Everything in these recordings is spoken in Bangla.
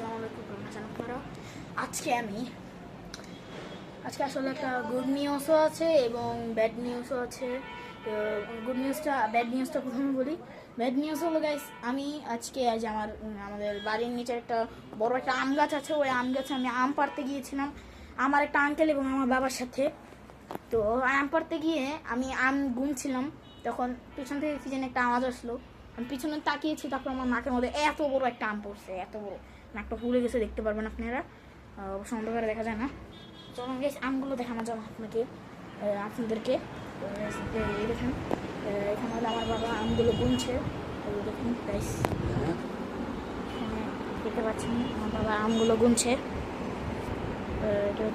আসসালামু আলাইকুম, কেমন আছেন আপনারা? আজকে আসলে একটা গুড নিউজও আছে এবং ব্যাড নিউজও আছে। ব্যাড নিউজটা প্রথমে বলি। ব্যাড নিউজ হলো গাইস, আমি আজকে আজ আমাদের বাড়ির নিচে একটা বড় একটা আম গাছ আছে। ওই আম গাছে আমি আম পাড়তে গিয়েছিলাম আমার একটা আঙ্কেল এবং আমার বাবার সাথে। তো আম পাড়তে গিয়ে আমি আম গুনছিলাম, তখন পিছন থেকে কি যেন একটা আওয়াজ আসলো। আমি পিছনে তাকিয়েছি, তারপর আমার নাকের মধ্যে এত বড় একটা আম পড়ছে, এত বড়, নাকটা ফুলে গেছে, দেখতে পারবেন আপনারা। অবশ্য অন্ধকারে দেখা যায় না। চলুন গাইস আমগুলো দেখানো যাবে আপনাদেরকে। এই দেখেন, এখানে হলো আমার বাবা আমগুলো গুনছে। দেখুন গাইস, দেখতে পাচ্ছেন আমার বাবা আমগুলো গুনছে।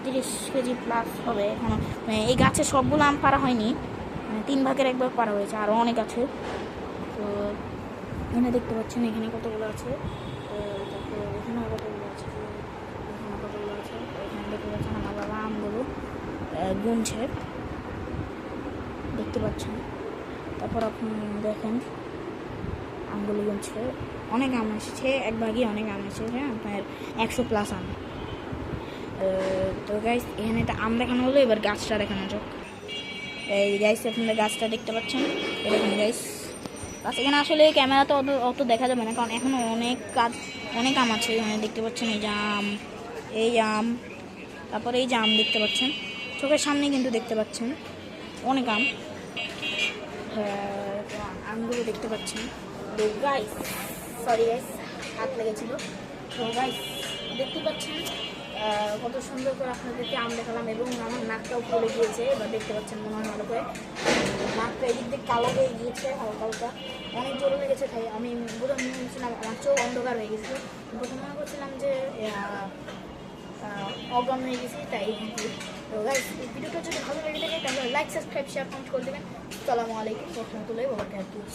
30 কেজি প্লাস হবে এখনো। এই গাছে সবগুলো আম পাড়া হয়নি, 3 ভাগের 1 ভাগ পাড়া হয়েছে, আরও অনেক আছে। তো এখানে দেখতে পাচ্ছেন এখানে কতগুলো আছে, তারপরে এখানেও কতগুলো আছে, এখানে কতগুলো আছে। এখানে দেখতে পাচ্ছেন আমার বাবা আমগুলো গুনছে, দেখতে পাচ্ছেন। তারপর আপনি দেখেন আমগুলো গুনছে, অনেক আম এসেছে, 1 ভাগই অনেক আম এসেছে, আপনার 100 প্লাস আম। তো গাইস এখানে একটা আম দেখানো হলো, এবার গাছটা দেখানো যাক। এই গাইস আপনারা গাছটা দেখতে পাচ্ছেন, এরকম গাইস গাছ। এখানে আসলে ক্যামেরাতে অত দেখা যাবে না, কারণ এখনও অনেক আম আছে। এখানে দেখতে পাচ্ছেন এই যে আম, এই আম, তারপরে এই যে আম দেখতে পাচ্ছেন, চোখের সামনে কিন্তু দেখতে পাচ্ছেন অনেক আম। তো আমগুলো দেখতে পাচ্ছেন। তো গাইস, সরি গাইস, হাত লেগেছিল। তো গাইস দেখতে পাচ্ছেন কত সুন্দর করে আপনাদেরকে আম দেখালাম, এবং আমার নাকটাও ফুলে গিয়েছে। এবার দেখতে পাচ্ছেন মনে হয় ভালো করে, নাকটা এদিক দিয়ে কালো হয়ে গিয়েছে হালকা হালকা, অনেক জোরে লেগেছে। তাই আমি প্রথমে ভেবেছিলাম আমার চোখ অন্ধকার হয়ে গেছিলো, প্রথমে মনে করছিলাম যে অজ্ঞান হয়ে গেছি, তাই। তো গাইস ভিডিওটা যদি ভালো লেগে থাকে তাহলে লাইক, সাবস্ক্রাইব, শেয়ার, কমেন্ট করে দেবেন। আসসালামু আলাইকুম ওয়া রাহমাতুল্লাহি ওয়া বারাকাতুহু।